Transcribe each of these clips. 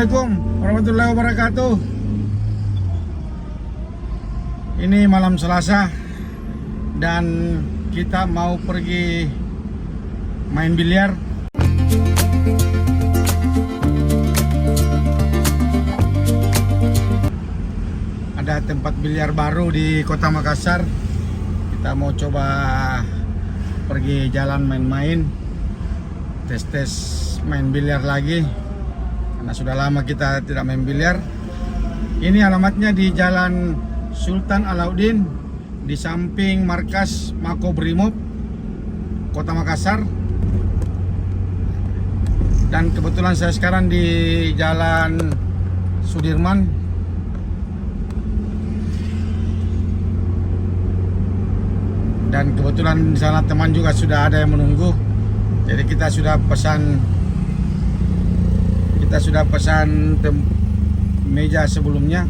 Assalamualaikum warahmatullahi wabarakatuh. Ini malam Selasa dan kita mau pergi main biliar. Ada tempat biliar baru di Kota Makassar. Kita mau coba pergi jalan main-main, tes main biliar lagi. Karena sudah lama kita tidak main biliar. Ini alamatnya di Jalan Sultan Alauddin, di samping markas Makobrimob Kota Makassar. Dan kebetulan saya sekarang di Jalan Sudirman. Dan kebetulan di sana teman juga sudah ada yang menunggu. Jadi kita sudah pesan meja sebelumnya.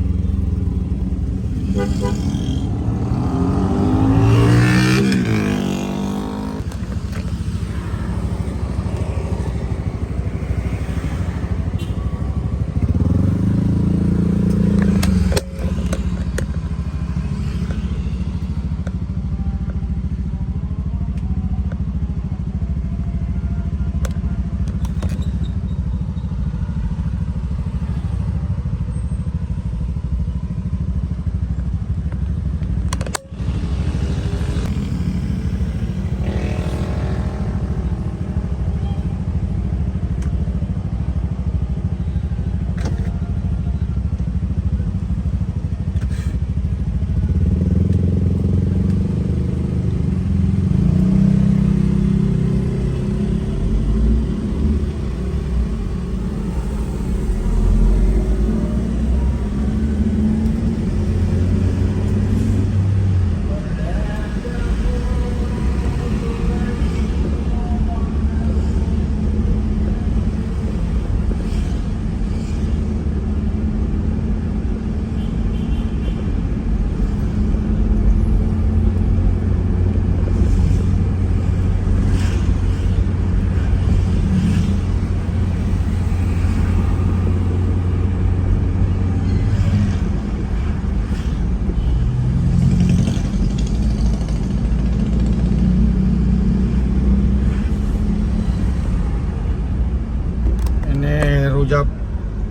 Rujak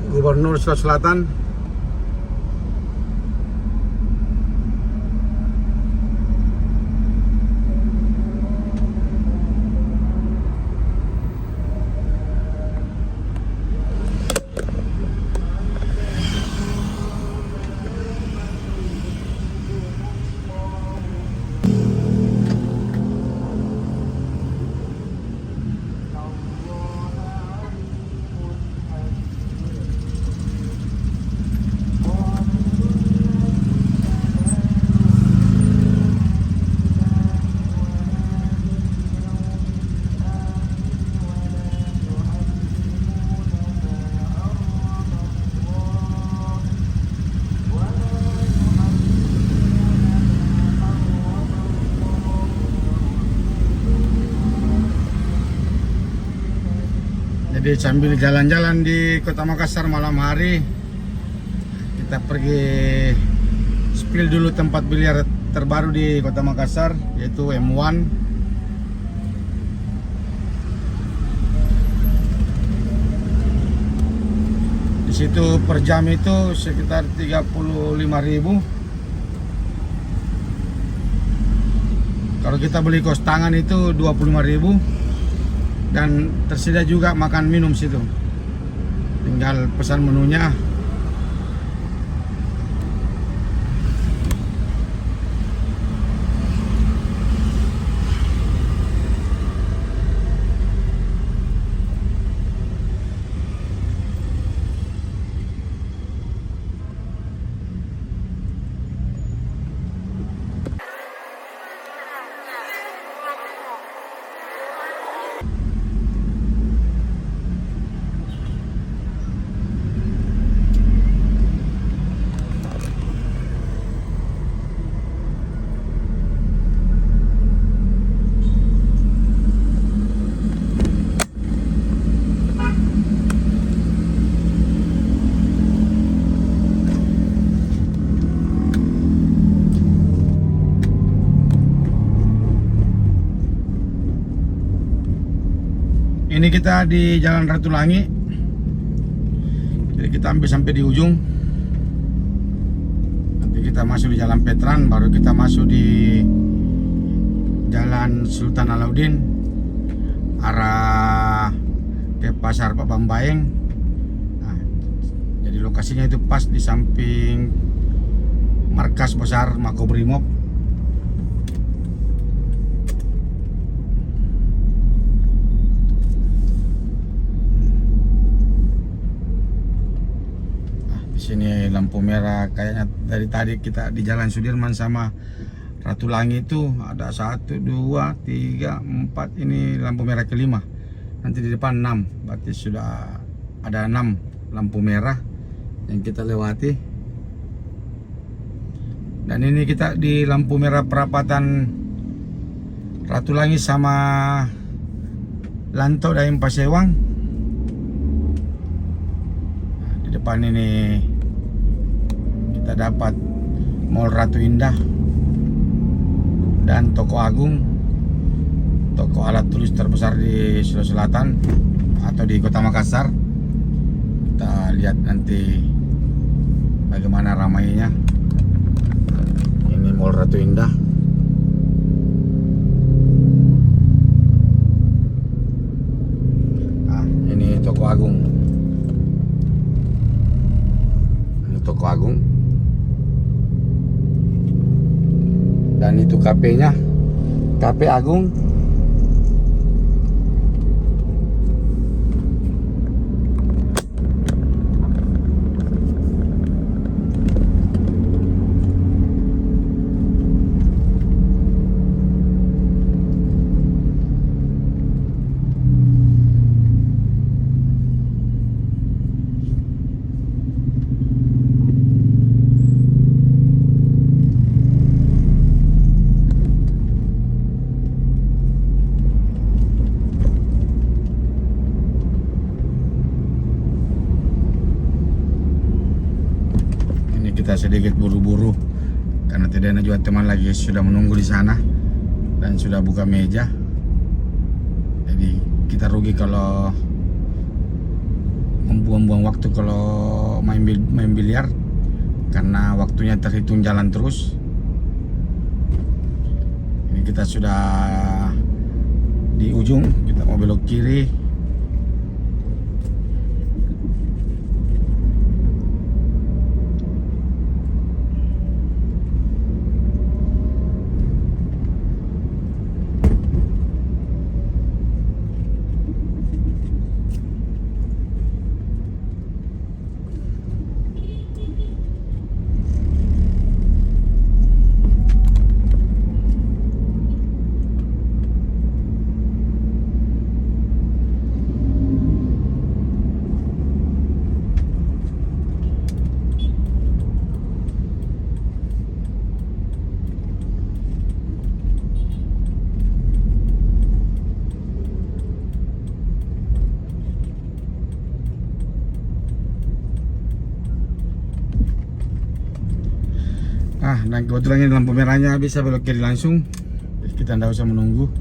Gubernur Sulawesi Selatan. Jadi sambil jalan-jalan di Kota Makassar malam hari, kita pergi spill dulu tempat biliar terbaru di Kota Makassar, yaitu M1. Di situ per jam itu sekitar 35.000. Kalau kita beli kos tangan itu 25.000. Dan tersedia juga makan minum situ. Tinggal pesan menunya. Ini kita di Jalan Ratulangi. Jadi kita ambil sampai di ujung. Nanti kita masuk di Jalan Petran, baru kita masuk di Jalan Sultan Alauddin arah ke Pasar Pak Bambaeng. Nah, jadi lokasinya itu pas di samping markas besar Makobrimob. Sini lampu merah, kayaknya dari tadi kita di Jalan Sudirman sama Ratulangi itu ada 1, 2, 3, 4, ini lampu merah kelima. Nanti di depan 6, berarti sudah ada 6 lampu merah yang kita lewati. Dan ini kita di lampu merah perapatan Ratulangi sama Lanto Daeng Pasewang. Nah, di depan ini kita dapat Mall Ratu Indah dan Toko Agung, toko alat tulis terbesar di Sulawesi Selatan atau di Kota Makassar. Kita lihat nanti bagaimana ramainya. Ini Mall Ratu Indah. Nah, ini Toko Agung. Ini Toko Agung. Dan itu KP-nya, KP Agung. Kita sedikit buru-buru karena tidak ada juga teman lagi sudah menunggu di sana dan sudah buka meja. Jadi kita rugi kalau membuang-buang waktu kalau main biliar karena waktunya terhitung jalan terus. Ini kita sudah di ujung, kita mau belok kiri. Dan kebetulan ini lampu merahnya bisa belok kiri langsung, jadi kita tidak usah menunggu.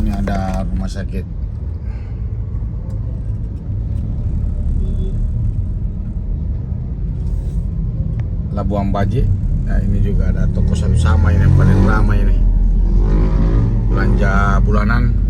Ini ada rumah sakit. Labuan Bajo. Nah, ini juga ada toko satu sama ini yang paling ramai ini. Belanja bulanan.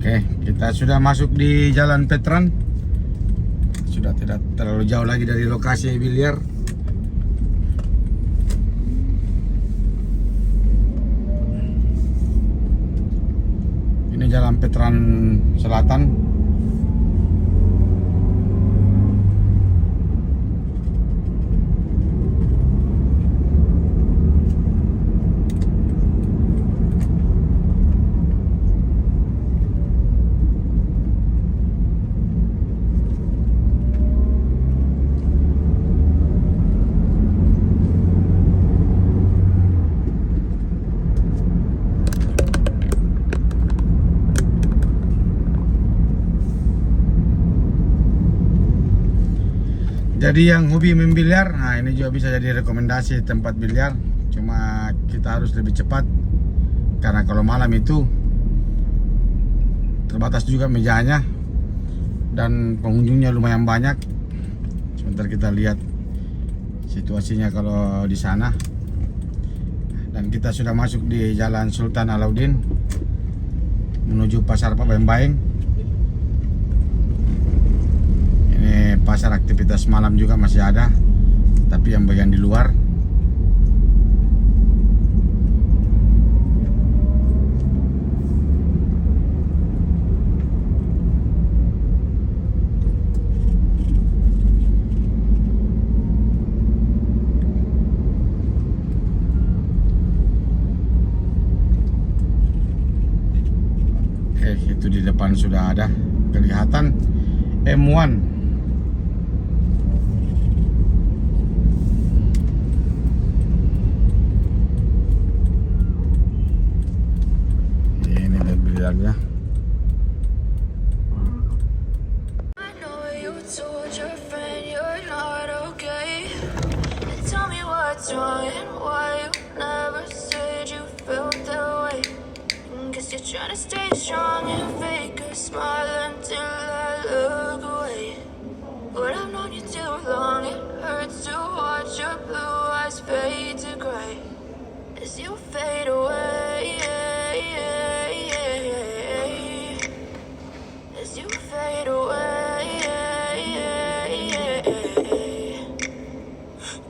Oke, kita sudah masuk di Jalan Petran. Sudah tidak terlalu jauh lagi dari lokasi biliar. Ini Jalan Veteran Selatan. Jadi yang hobi main biliar, nah ini juga bisa jadi rekomendasi tempat biliar. Cuma kita harus lebih cepat, karena kalau malam itu terbatas juga mejanya dan pengunjungnya lumayan banyak. Sebentar kita lihat situasinya kalau di sana. Dan kita sudah masuk di Jalan Sultan Alauddin menuju Pasar Pabayang. Pasar aktivitas malam juga masih ada, tapi yang bagian di luar. Itu di depan sudah ada kelihatan M1. Ya. I know you told your friend you're not okay. Tell me what's wrong and why you never said you felt that way. Guess you're trying to stay strong and fake a smile until I look away. But I've known you too long, it hurts to watch your blue eyes fade to gray as you fade away. As you fade away.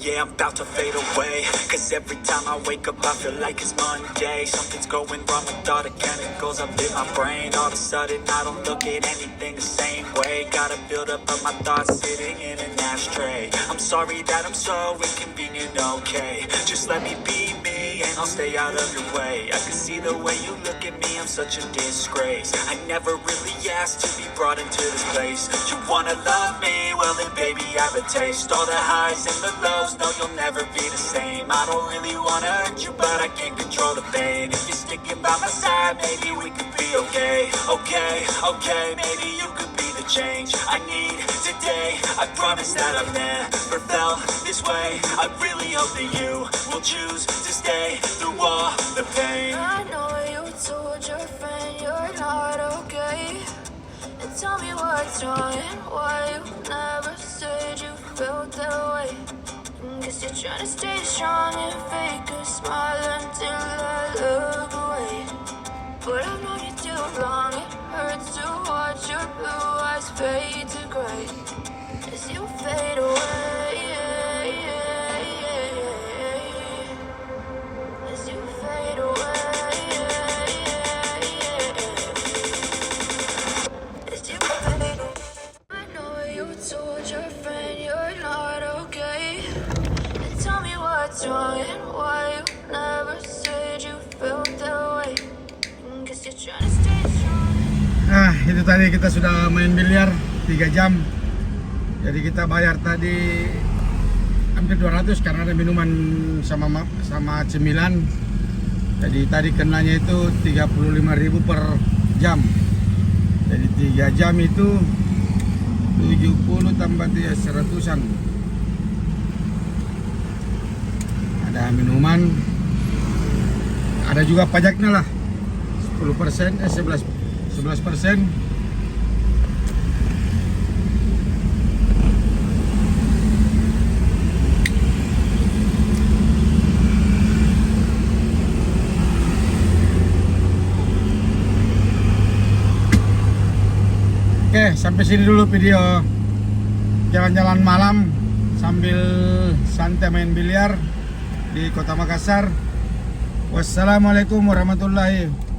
Yeah, I'm about to fade away. Cause every time I wake up I feel like it's Monday. Something's going wrong with all the chemicals up in my brain. All of a sudden I don't look at anything the same way. Gotta build up of my thoughts sitting in an ashtray. I'm sorry that I'm so inconvenient, okay. Just let me be me and I'll stay out of your way. I can see the way you look at me, I'm such a disgrace. I never really asked to be brought into this place. You wanna love me? Well then baby I have a taste. All the highs and the lows, no you'll never be the same. I don't really wanna hurt you but I can't control the pain. If you're sticking by my side maybe we could be okay. Okay, maybe you could be the change I need today. I promise that I've never felt this way. I really hope that you will choose to stay through all the pain. I know you told your friend you're not okay. And tell me what's wrong and why you never said you felt that way. Guess you're trying to stay strong and fake a smile until I look away. But I've known you too long, it hurts to watch your blue eyes fade to gray as you fade away. As you fade away. As you fade away. I know you told your friend you're not okay. And tell me what's wrong and why you never said you felt that way. Guess you're trying to stay strong. Nah, itu tadi kita sudah main biliar 3 jam. Jadi kita bayar tadi hampir 200 karena ada minuman sama cemilan. Jadi tadi kenanya itu 35.000 per jam. Jadi 3 jam itu 70 tambah 100-an. Ada minuman. Ada juga pajaknya lah. 10%, 11%. Oke, sampai sini dulu video jalan-jalan malam sambil santai main biliar di Kota Makassar. Wassalamualaikum warahmatullahi